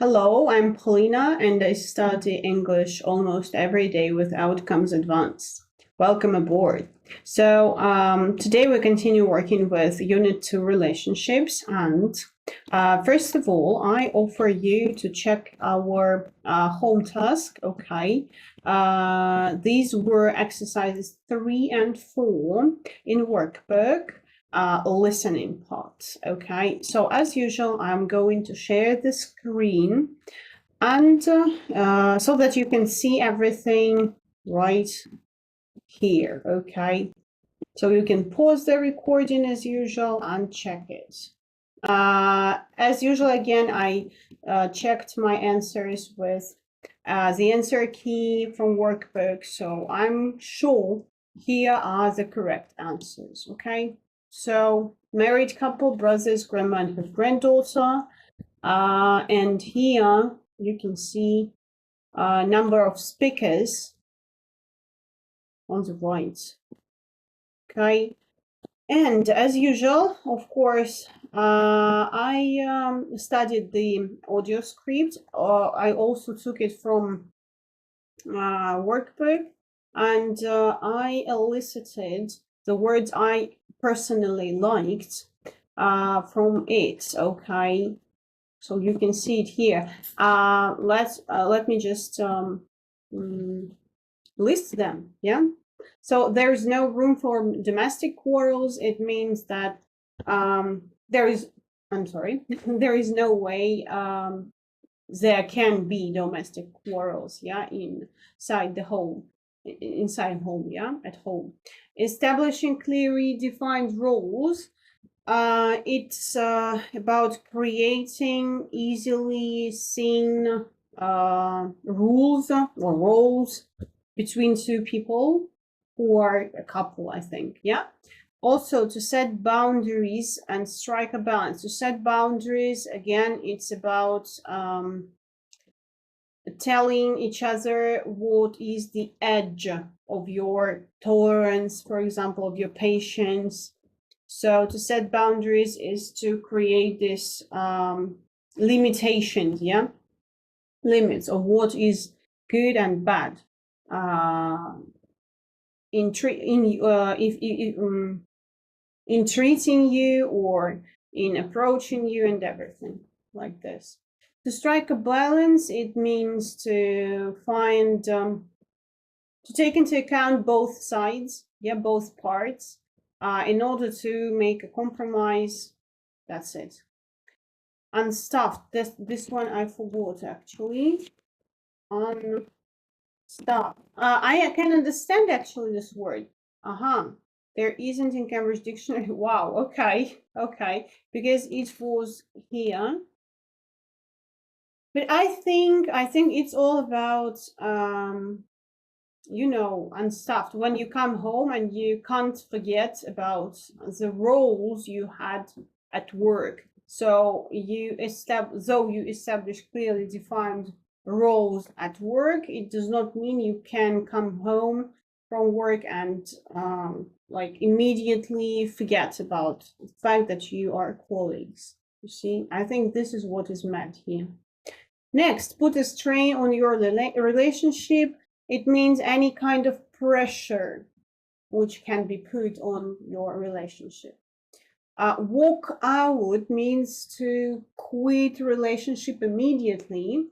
Hello, I'm Paulina and I study English almost every day with Outcomes Advanced. Welcome aboard. So today we continue working with Unit 2 relationships, and first of all, I offer you to check our home task, okay? These were exercises 3 and 4 in workbook. Listening part. Okay, so as usual, I'm going to share the screen and so that you can see everything right here. Okay, so you can pause the recording as usual and check it. As usual, again, I checked my answers with the answer key from workbook, so I'm sure here are the correct answers. Okay. So married couple, brothers, grandma and her granddaughter. And here you can see number of speakers on the right. Okay. And as usual, of course, I studied the audio script. I also took it from workbook, and I elicited the words I personally liked from it. Okay, so you can see it here. Let me just list them. Yeah, so there's no room for domestic quarrels. It means that there is no way there can be domestic quarrels, yeah, inside home, yeah, at home. Establishing clearly defined roles. It's about creating easily seen rules or roles between two people or a couple, I think, yeah. Also, to set boundaries and strike a balance. To set boundaries, again, it's about telling each other what is the edge of your tolerance, for example, of your patience. So to set boundaries is to create this limitations, yeah, limits of what is good and bad in treating you or in approaching you and everything like this. To strike a balance, it means to find, to take into account both sides, yeah, both parts, in order to make a compromise. That's it. Unstuffed. This one I forgot actually. Unstuffed. I can understand actually this word. There isn't in Cambridge Dictionary. Wow. Okay. Okay. Because it was here. But I think it's all about you know, unstuffed. When you come home and you can't forget about the roles you had at work. So you establish clearly defined roles at work, it does not mean you can come home from work and like immediately forget about the fact that you are colleagues. You see, I think this is what is meant here. Next, put a strain on your relationship. It means any kind of pressure which can be put on your relationship. Walk out means to quit relationship immediately,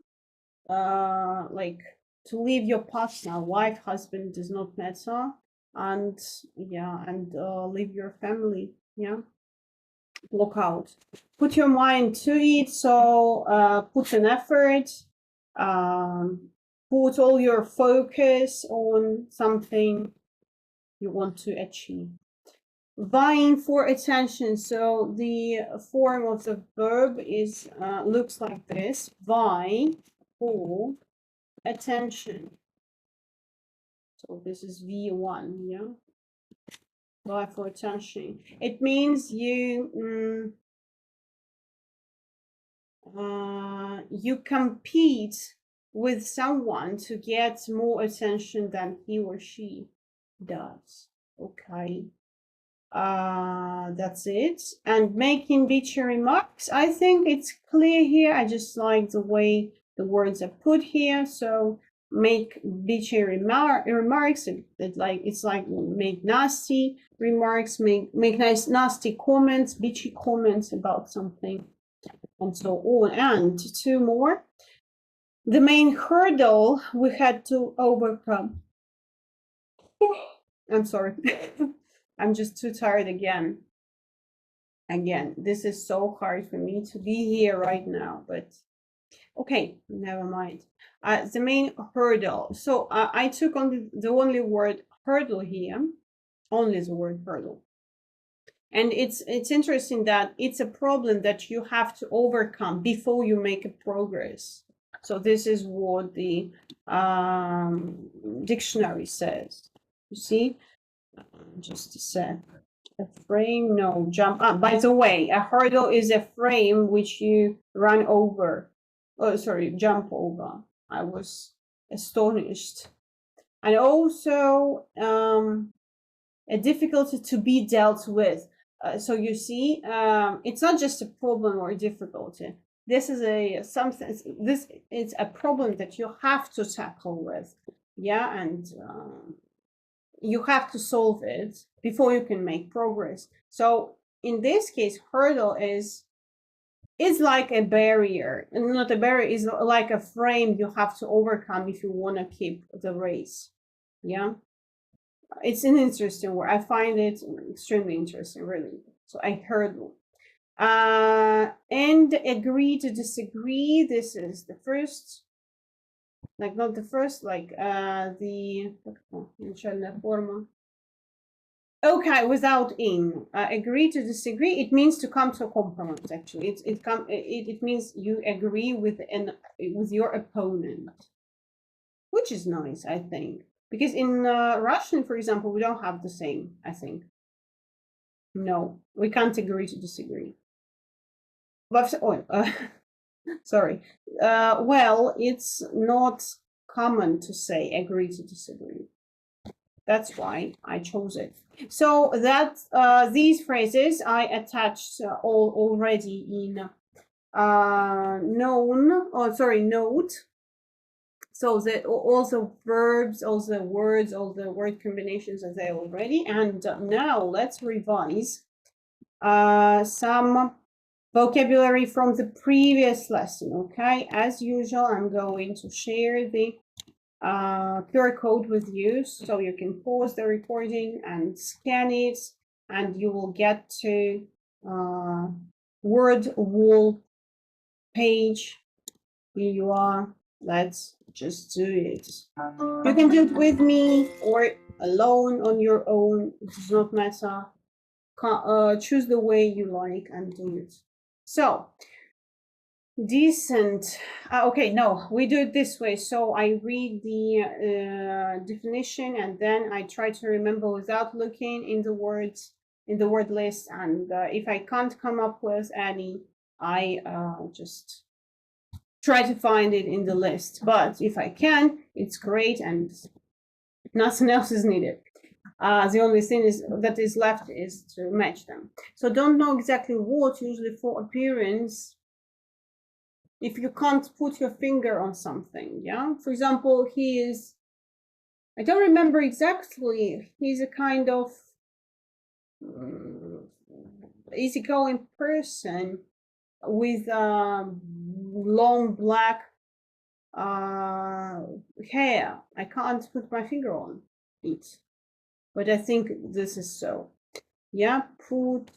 like to leave your partner, wife, husband, does not matter, and yeah, and leave your family, yeah. Walk out. Put your mind to it, so put an effort, put all your focus on something you want to achieve. Vying for attention. So the form of the verb is looks like this: vie for attention. So this is V1, yeah. Vie for attention. It means you you compete with someone to get more attention than he or she does. Okay. That's it. And making bitchy remarks, I think it's clear here. I just like the way the words are put here. So make bitchy remarks. It's like make nasty remarks, make nice nasty comments, bitchy comments about something, and so on. And two more. The main hurdle we had to overcome. I'm sorry. I'm just too tired again. This is so hard for me to be here right now, but okay, never mind. The main hurdle. So I took on the only word hurdle here, only the word hurdle. And it's interesting that it's a problem that you have to overcome before you make a progress. So this is what the dictionary says. You see? Just a sec. A frame, no, jump up. By the way, a hurdle is a frame which you run over. Oh, sorry, jump over. I was astonished. And also a difficulty to be dealt with. So you see, it's not just a problem or a difficulty. This is this is a problem that you have to tackle with. Yeah, and you have to solve it before you can make progress. So in this case, hurdle is like a barrier, and not a barrier, is like a frame you have to overcome if you want to keep the race. Yeah, it's an interesting word. I find it extremely interesting, really. So I hurdle. And agree to disagree. This is the first, like not the first, like the начальная форма. Okay, without in. Agree to disagree. It means to come to a compromise. Actually, it means you agree with your opponent, which is nice, I think. Because in Russian, for example, we don't have the same. I think. No, we can't agree to disagree. But sorry. Well, it's not common to say agree to disagree. That's why I chose it. So that these phrases I attached already in note. So all the verbs, all the words, all the word combinations are there already. And now let's revise some vocabulary from the previous lesson. Okay, as usual, I'm going to share the QR code with you, so you can pause the recording and scan it, and you will get to Wordwall page. Here you are. Let's just do it. You can do it with me or alone on your own. It does not matter. Choose the way you like and do it. So decent. Okay, no, we do it this way. So I read the definition, and then I try to remember without looking in the words in the word list. And if I can't come up with any, I just try to find it in the list. But if I can, it's great, and nothing else is needed. The only thing that is left is to match them. So don't know exactly what, usually for appearance, if you can't put your finger on something. Yeah, for example, he is, I don't remember exactly, he's a kind of easygoing person with long black hair. I can't put my finger on it, but I think this is so. Yeah, put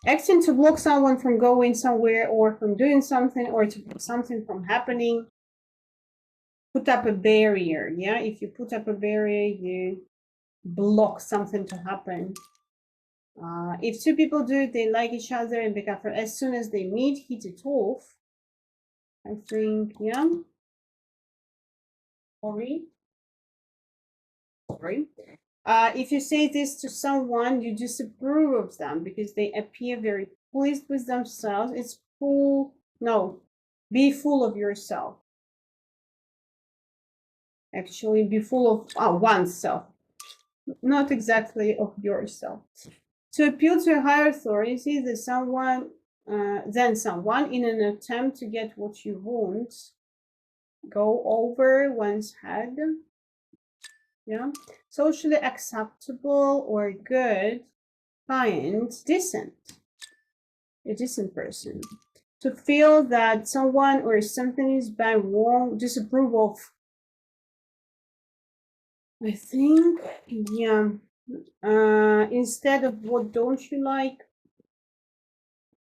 acting to block someone from going somewhere or from doing something, or to block something from happening. Put up a barrier. Yeah, if you put up a barrier, you block something to happen. If two people do it, they like each other and become friends. As soon as they meet, hit it off. I think, yeah. Sorry. If you say this to someone, you disapprove of them because they appear very pleased with themselves. It's full. No, be full of yourself. Actually, be full of oneself. not exactly of yourself. To appeal to a higher authority than someone in an attempt to get what you want, go over one's head. Yeah, socially acceptable or good, kind, decent, a decent person. To feel that someone or something is bad, wrong, disapprove of. I think, yeah. Instead of what don't you like,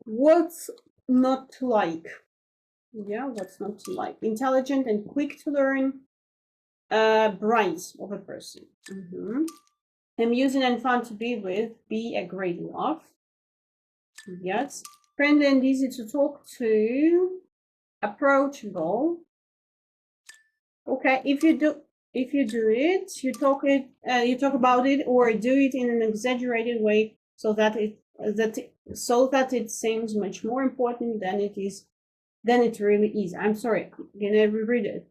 what's not to like. Yeah, what's not to like. Intelligent and quick to learn, bright of a person. Amusing and fun to be with, be a great laugh. Yes. Friendly and easy to talk to, approachable. Okay, if you do it, you talk about it or do it in an exaggerated way so that it seems much more important than it really is. I'm sorry, can I reread it?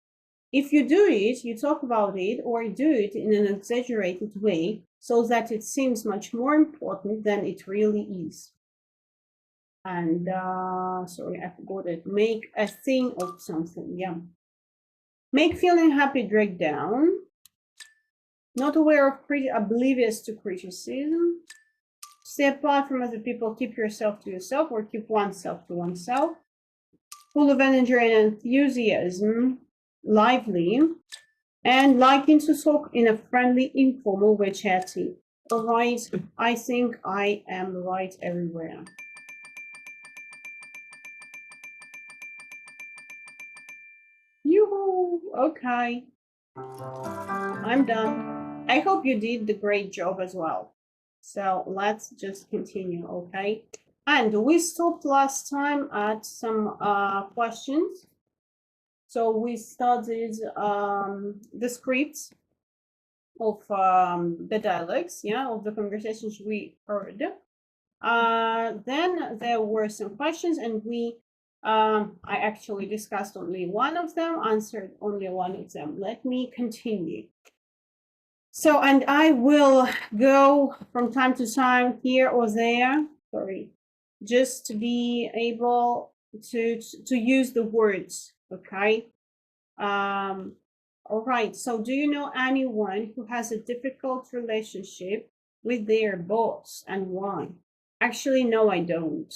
If you do it, you talk about it or do it in an exaggerated way so that it seems much more important than it really is. And sorry, I forgot it. Make a thing of something. Yeah. Make feeling happy, drag down. Not aware of oblivious to criticism. Stay apart from other people, keep yourself to yourself or keep oneself to oneself. Full of energy and enthusiasm, lively, and liking to talk in a friendly, informal way, chatty. All right, I think I am right everywhere. Yoo-hoo! Okay. I'm done. I hope you did the great job as well. So let's just continue, okay? And we stopped last time at some questions. So we studied the scripts of the dialects, yeah, of the conversations we heard. Then there were some questions, and I actually discussed only one of them, answered only one of them. Let me continue. So, and I will go from time to time here or there, sorry, just to be able to use the words, okay? All right, so do you know anyone who has a difficult relationship with their boss and why? Actually, no, I don't.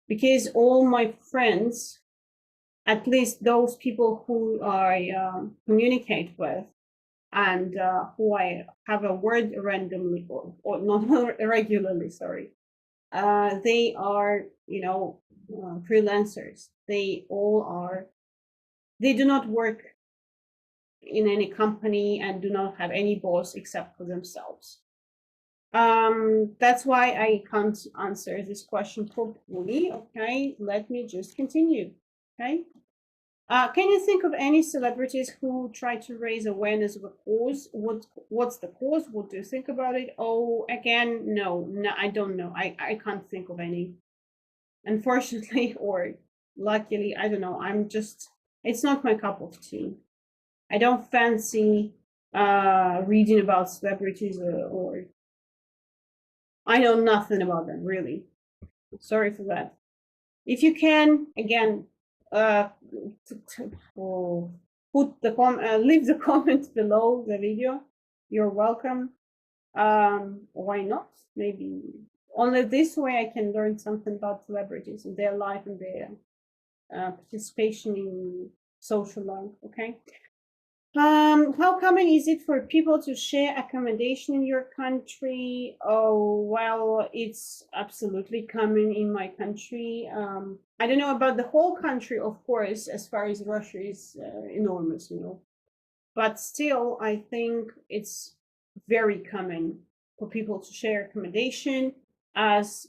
Because all my friends, at least those people who I communicate with, and who I have a word randomly or not regularly, sorry. They are, freelancers. They do not work in any company and do not have any boss except for themselves. That's why I can't answer this question properly. Okay, let me just continue. Okay. Can you think of any celebrities who try to raise awareness of a cause? What's the cause? What do you think about it? Oh, again, no, I don't know. I can't think of any. Unfortunately, or luckily, I don't know. It's not my cup of tea. I don't fancy reading about celebrities or I know nothing about them, really. Sorry for that. If you can, again, leave the comment below the video. You're welcome. Why not? Maybe only this way I can learn something about celebrities and their life and their participation in social life. Okay. How common is it for people to share accommodation in your country? Oh, well, it's absolutely common in my country. I don't know about the whole country, of course, as far as Russia is enormous, but still, I think it's very common for people to share accommodation as,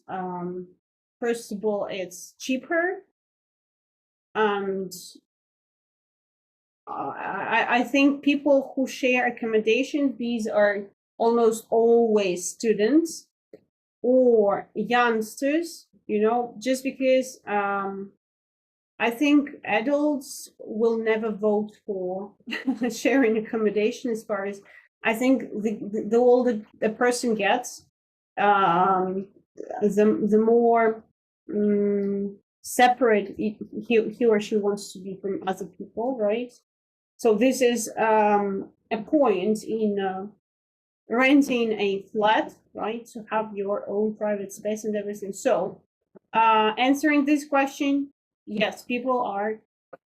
first of all, it's cheaper, and I think people who share accommodation, these are almost always students or youngsters, just because I think adults will never vote for sharing accommodation as far as I think the older the person gets, the more separate he or she wants to be from other people, right? So this is a point in renting a flat, right? To have your own private space and everything. So answering this question, yes,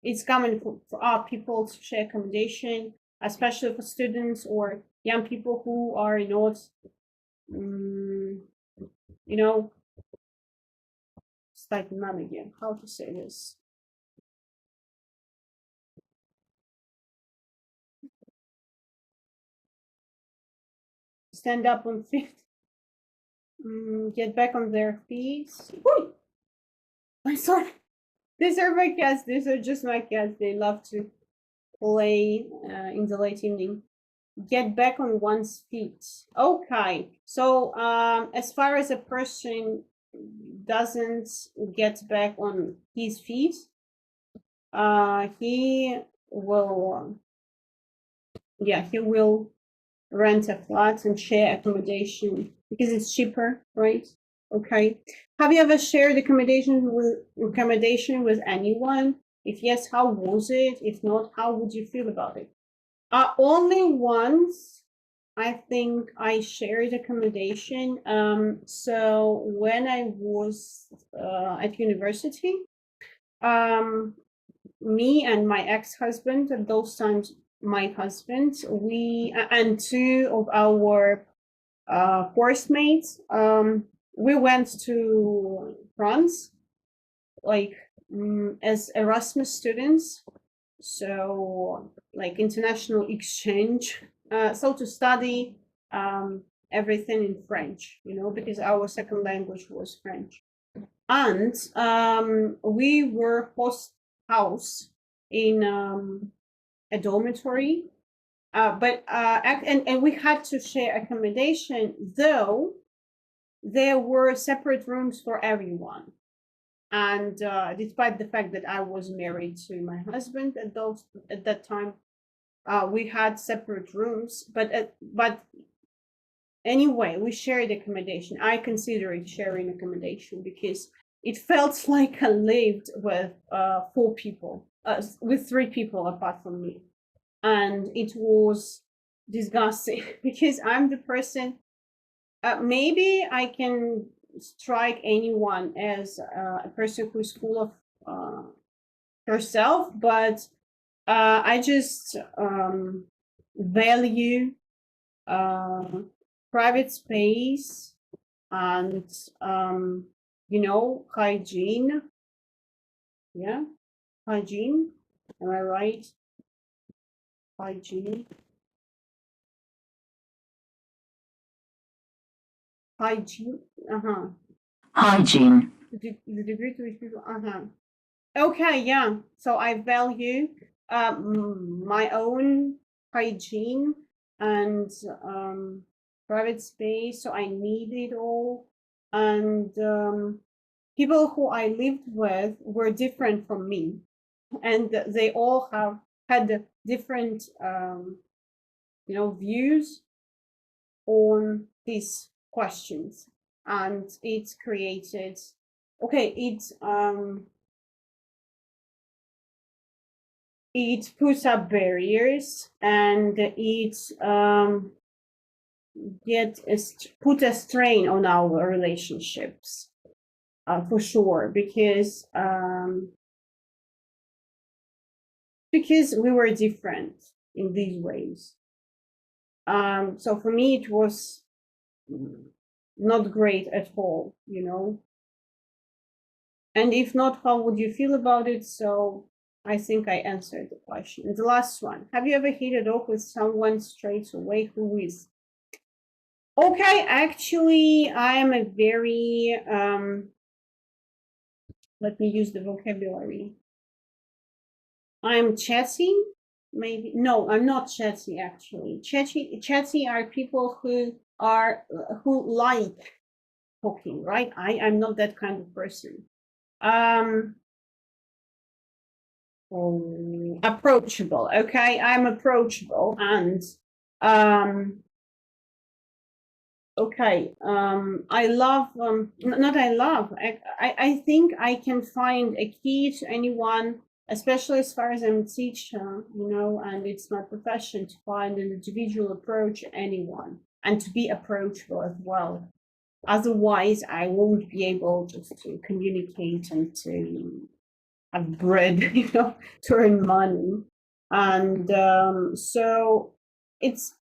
it's common for people to share accommodation, especially for students or young people who are not, you know, it's like mom again, how to say this? Stand up on feet, get back on their feet. Woo! I'm sorry. These are my cats. These are just my cats. They love to play in the late evening. Get back on one's feet. Okay. So as far as a person doesn't get back on his feet, he will, he will rent a flat and share accommodation because it's cheaper, right? Okay. Have you ever shared accommodation with anyone? If yes, how was it? If not, how would you feel about it? Only once, I think I shared accommodation. So when I was at university, me and my ex-husband, at those times my husband, we and two of our course mates, we went to France, like as Erasmus students, so like international exchange, so to study everything in French, because our second language was French. And we were house in a dormitory, and we had to share accommodation, though there were separate rooms for everyone. And despite the fact that I was married to my husband at that time, we had separate rooms. But anyway, we shared accommodation. I consider it sharing accommodation because it felt like I lived with 4 people, with 3 people apart from me. And it was disgusting because I'm the person, maybe I can strike anyone as a person who's full of herself, but I just value private space and hygiene. Yeah, hygiene. Am I right? Hygiene. Hygiene. Hygiene. The degree to which people. Okay, yeah. So I value my own hygiene and private space. So I need it all. And people who I lived with were different from me, and they all had different views on these questions, and it created it puts up barriers, and it put a strain on our relationships, for sure, because we were different in these ways. So for me, it was not great at all, And if not, how would you feel about it? So I think I answered the question. And the last one: have you ever hit it off with someone straight away? Who is? Okay, actually, I am a very let me use the vocabulary. I'm chatty. Maybe no, I'm not chatty. Actually, chatty are people who like talking, right? I'm not that kind of person. Approachable. Okay, I'm approachable, and Okay, I love, not I love, I think I can find a key to anyone, especially as far as I'm a teacher, you know, and it's my profession to find an individual approach to anyone and to be approachable as well. Otherwise, I won't be able just to communicate and to have bread, you know, to earn money. And so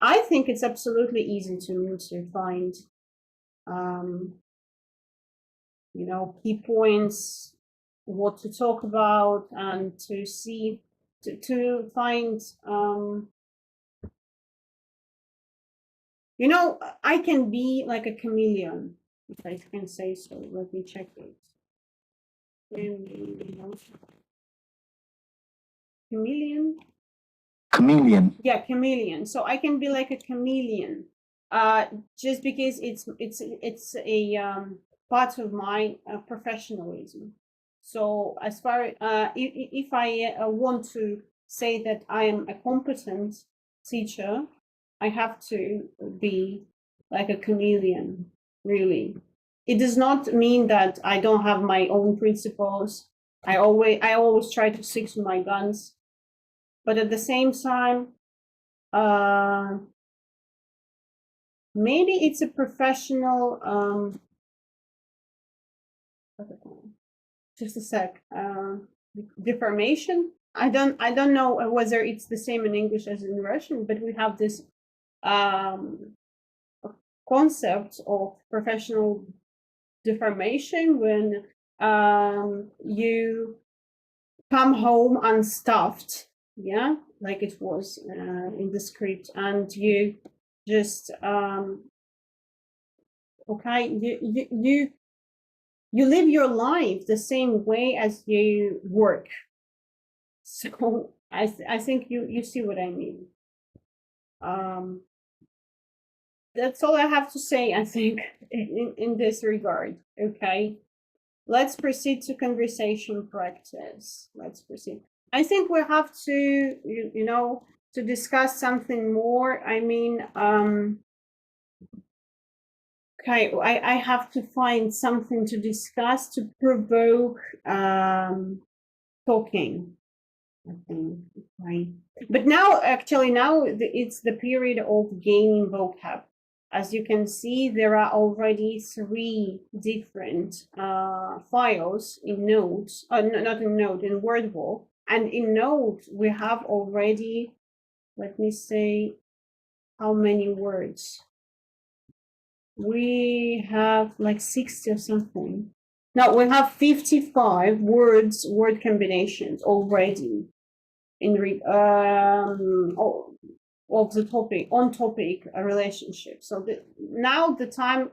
I think it's absolutely easy to me to find, you know, key points, what to talk about, and to see, to find, you know, I can be like a chameleon, if I can say so. Let me check it. Chameleon. Chameleon. Yeah, chameleon. So I can be like a chameleon, just because it's a part of my professionalism. So as far if I want to say that I am a competent teacher, I have to be like a chameleon. Really, it does not mean that I don't have my own principles. I always try to stick to my guns, but at the same time, maybe it's a professional, just a sec, deformation. I don't know whether it's the same in English as in Russian, but we have this concept of professional deformation when you come home unstuffed, yeah, like it was in the script, and you just okay, you live your life the same way as you work. So I think you see what I mean. That's all I have to say, I think, in this regard. Okay, let's proceed to conversation practice. Let's proceed. I think we have to, you know, to discuss something more. I mean, okay, I have to find something to discuss to provoke talking, I think. Right. But now, actually, now it's the period of gaining vocab. As you can see, there are already 3 different files in Notes, not in Note, in Wordwall. And in Note, we have already, let me say, how many words? We have like 60 or something. No, we have 55 words, word combinations already in of the topic, on topic relationship. So now the time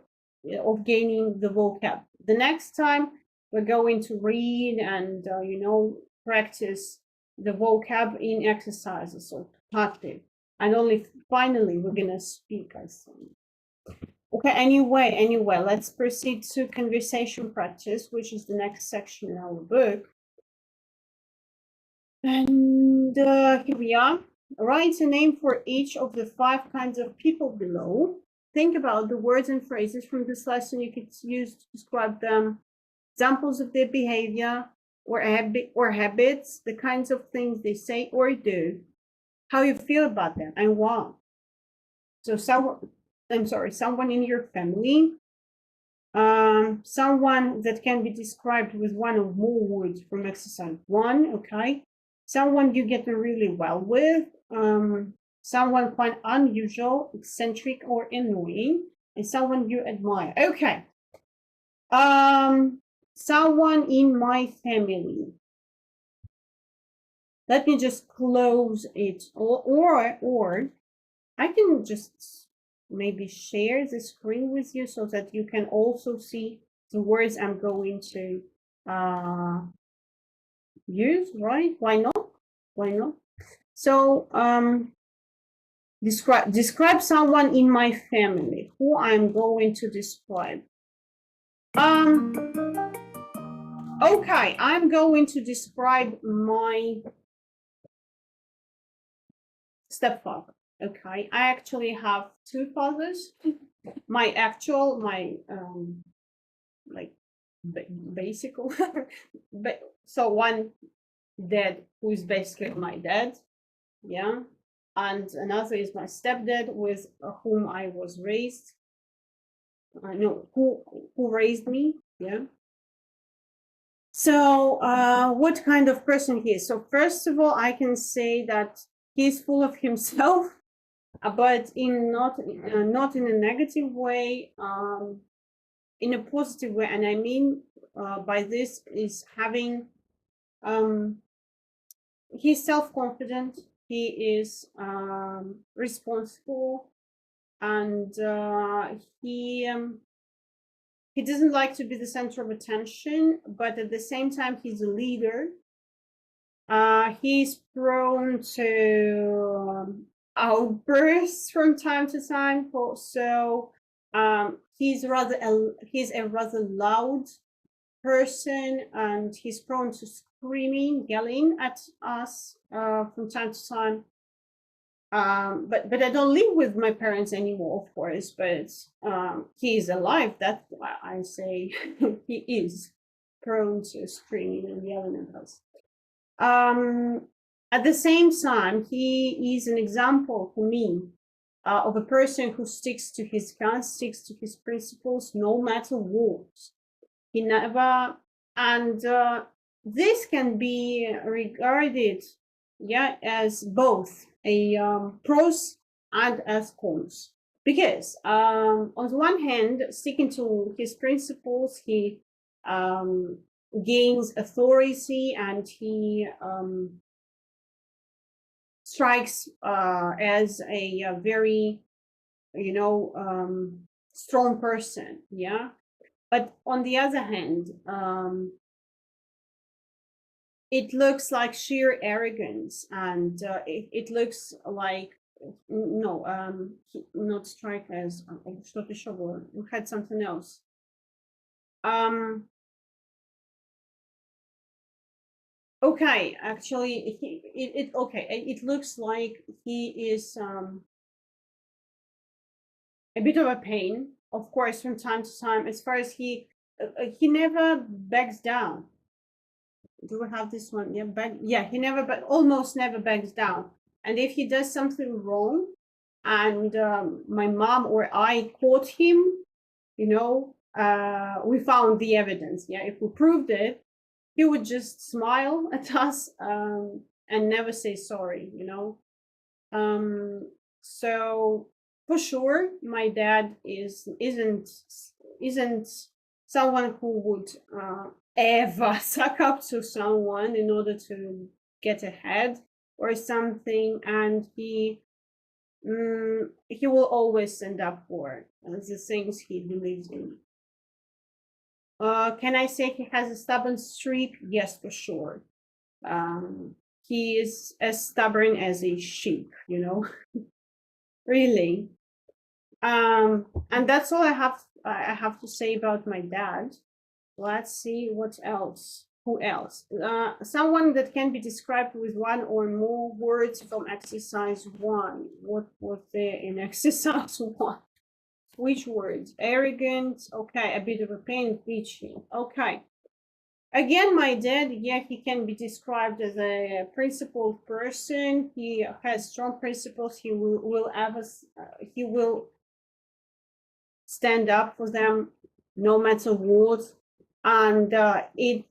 of gaining the vocab. The next time we're going to read and you know, practice the vocab in exercises, so active, and only finally we're gonna speak, I think. Okay, anyway, let's proceed to conversation practice, which is the next section in our book. And here we are. Write a name for each of the 5 kinds of people below. Think about the words and phrases from this lesson you could use to describe them, examples of their behavior or habits, the kinds of things they say or do, how you feel about them, and why. So someone in your family, someone that can be described with 1 or more words from exercise 1, okay? Someone you get really well with, someone quite unusual, eccentric, or annoying, and someone you admire. Okay. Someone in my family. Let me just close it, or I can just maybe share the screen with you so that you can also see the words I'm going to use, right? Why not? Why not? So describe someone in my family who I'm going to describe. Okay, I'm going to describe my stepfather. Okay, I actually have two fathers. My like basic, but so one dad who is basically my dad, yeah, and another is my stepdad with whom I was raised. No, who raised me, yeah. So, what kind of person he is? So, first of all, I can say that he's full of himself, but in not in a negative way, in a positive way. And I mean by this is having he's self-confident, he is responsible, and he doesn't like to be the center of attention, but at the same time he's a leader. He's prone to outbursts from time to time. So he's a rather loud person, and he's prone to screaming, yelling at us from time to time. But I don't live with my parents anymore, of course. But he is alive. That's why I say he is prone to screaming and yelling at us. At the same time, he is an example for me of a person who sticks to his guns, sticks to his principles, no matter what. He never, and this can be regarded, yeah, as both a pros and as cons. Because on the one hand, sticking to his principles, he gains authority, and he strikes as a very, strong person, yeah. But on the other hand, it looks like sheer arrogance, and it looks like no, not strike as что-то еще было. We had something else. Okay, actually, it looks like he is a bit of a pain, of course, from time to time. As far as he never backs down. Do we have this one? Yeah, he never, almost never backs down. And if he does something wrong, and my mom or I caught him, we found the evidence. Yeah, if we proved it, he would just smile at us and never say sorry. So for sure, my dad isn't someone who would ever suck up to someone in order to get ahead or something, and he will always stand up for the things he believes in. Can I say he has a stubborn streak? Yes, for sure. He is as stubborn as a sheep, really. And that's all I have to say about my dad. Let's see what else. Who else? Someone that can be described with one or more words from exercise 1. What was there in exercise 1? Which words? Arrogant. Okay, a bit of a pain, preaching. Okay. Again, my dad, yeah, he can be described as a principled person. He has strong principles. He will stand up for them no matter what. And he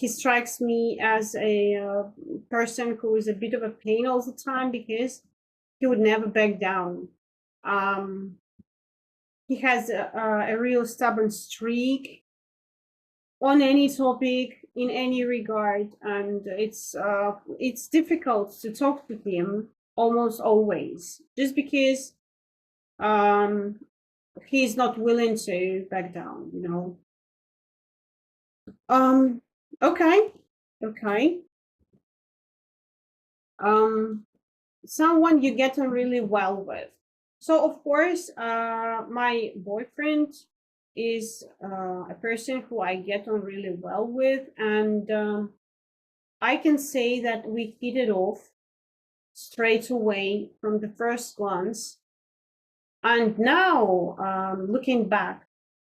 strikes me as a person who is a bit of a pain all the time, because he would never back down. He has a real stubborn streak on any topic, in any regard, and it's difficult to talk to him almost always, just because he's not willing to back down. Okay. Someone you get on really well with. So of course, my boyfriend is a person who I get on really well with, and I can say that we hit it off straight away from the first glance. And now, looking back,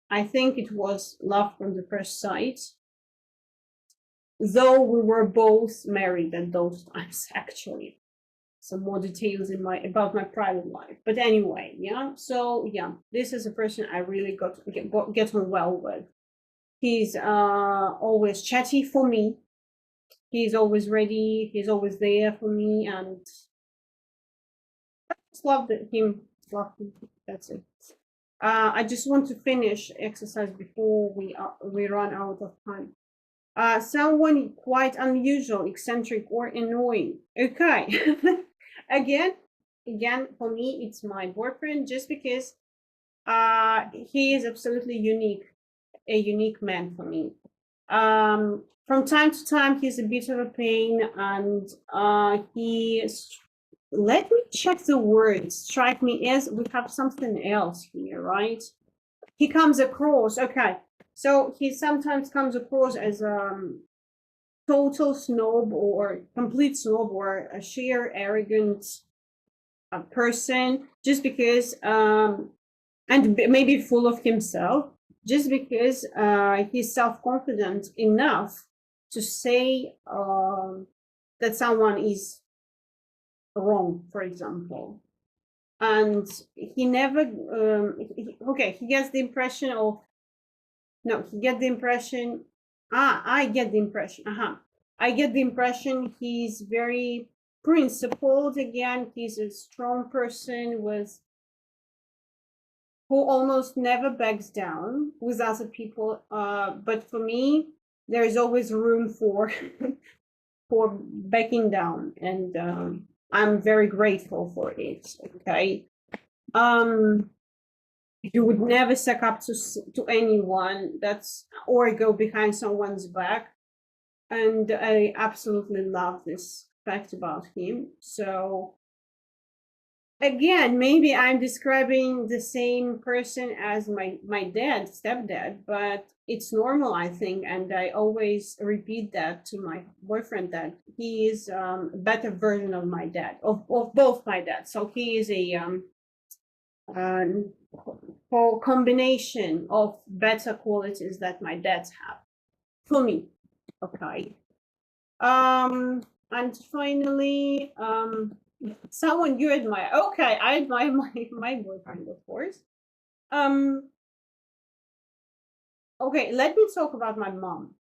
I think it was love from the first sight, though we were both married at those times, actually. Some more details about my private life, but anyway, yeah. So yeah, this is a person I really get on well with. He's always chatty for me. He's always ready. He's always there for me, and I just loved him. Loved him. That's it. I just want to finish exercise before we run out of time. Someone quite unusual, eccentric, or annoying. Okay. again, for me, it's my boyfriend, just because he is absolutely unique, a unique man for me. From time to time, he's a bit of a pain, and let me check the words. Strike me as we have something else here, right? He comes across, okay. So he sometimes comes across as total snob or complete snob or a sheer arrogant person, just because and maybe full of himself, just because he's self-confident enough to say that someone is wrong, for example. And he never he gets the impression of he get the impression I get the impression I get the impression he's very principled. Again, he's a strong person who almost never backs down with other people, but for me there is always room for for backing down, and I'm very grateful for it. Okay. You would never suck up to anyone or go behind someone's back, and I absolutely love this fact about him. So again, maybe I'm describing the same person as my stepdad, but it's normal, I think, and I always repeat that to my boyfriend, that he is a better version of my dad, of both my dads. So he is a whole combination of better qualities that my dads have for me. Okay. And finally, someone you admire. Okay, I admire my boyfriend, of course. Okay, let me talk about my mom.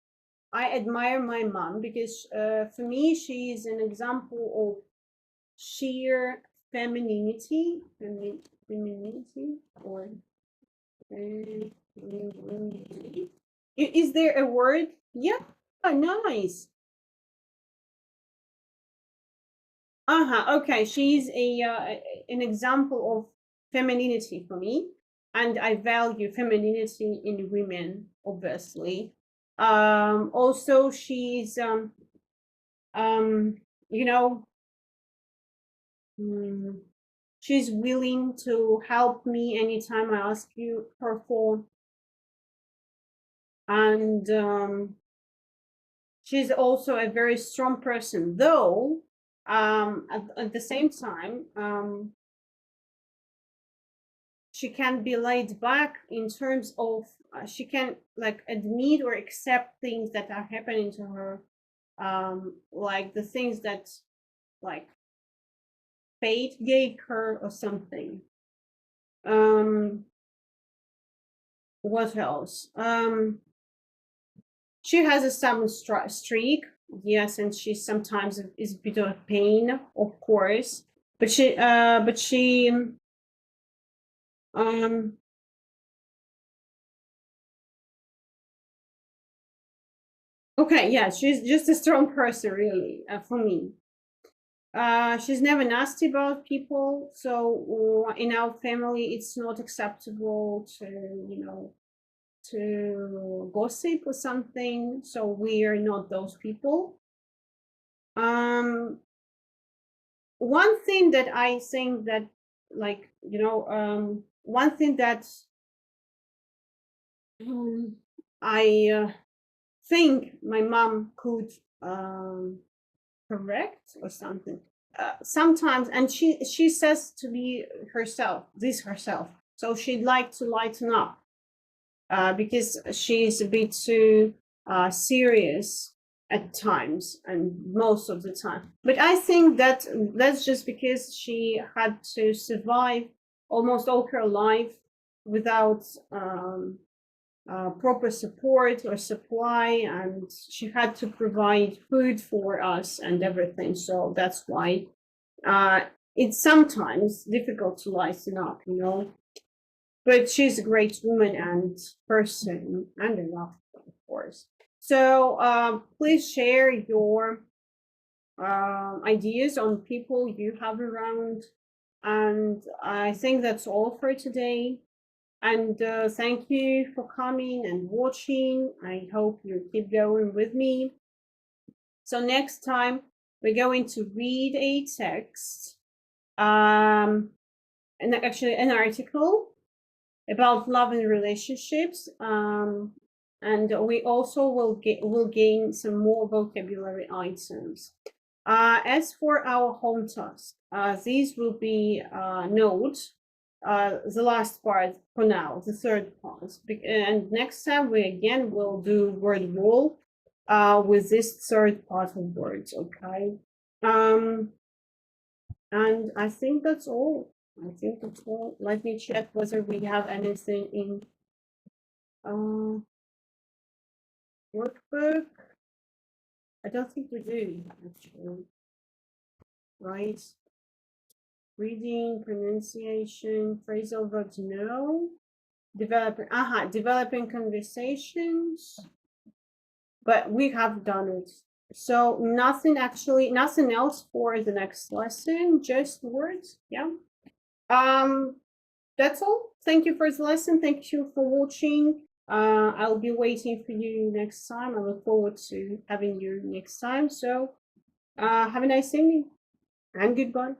I admire my mom because for me, she is an example of sheer femininity, or femininity. Is there a word? Yeah, nice. Okay, she's an example of femininity for me, and I value femininity in women, obviously. Also, she's you know, she's willing to help me anytime I ask her for, and she's also a very strong person, though at the same time she can be laid back in terms of she can like admit or accept things that are happening to her, like the things that like fate gave her or something. What else? She has a stubborn streak, yes, and she sometimes is a bit of a pain, of course, but she okay, yeah, she's just a strong person, really, for me. She's never nasty about people, so in our family, it's not acceptable to, to gossip or something. So we are not those people. One thing that I think that, like, one thing that I think my mom could correct or something. sometimes, and she says to be herself, so she'd like to lighten up, because she's a bit too serious at times and most of the time. But I think that that's just because she had to survive almost all her life without proper support or supply, and she had to provide food for us and everything. So that's why it's sometimes difficult to lighten up, you know. But she's a great woman and person, and I love her, of course. So please share your ideas on people you have around. And I think that's all for today. And thank you for coming and watching. I hope you keep going with me. So next time we're going to read a text, and actually an article about love and relationships, and we also will gain some more vocabulary items. As for our home task, these will be notes. The last part for now, the third part, and next time we again will do Wordwall with this third part of words. Okay, and I think that's all. Let me check whether we have anything in workbook. I don't think we do, actually. Right? Reading, pronunciation, phrasal verbs, no. Developing conversations. But we have done it. So nothing else for the next lesson, just words. Yeah. That's all. Thank you for the lesson. Thank you for watching. I'll be waiting for you next time. I look forward to having you next time. So have a nice evening and goodbye.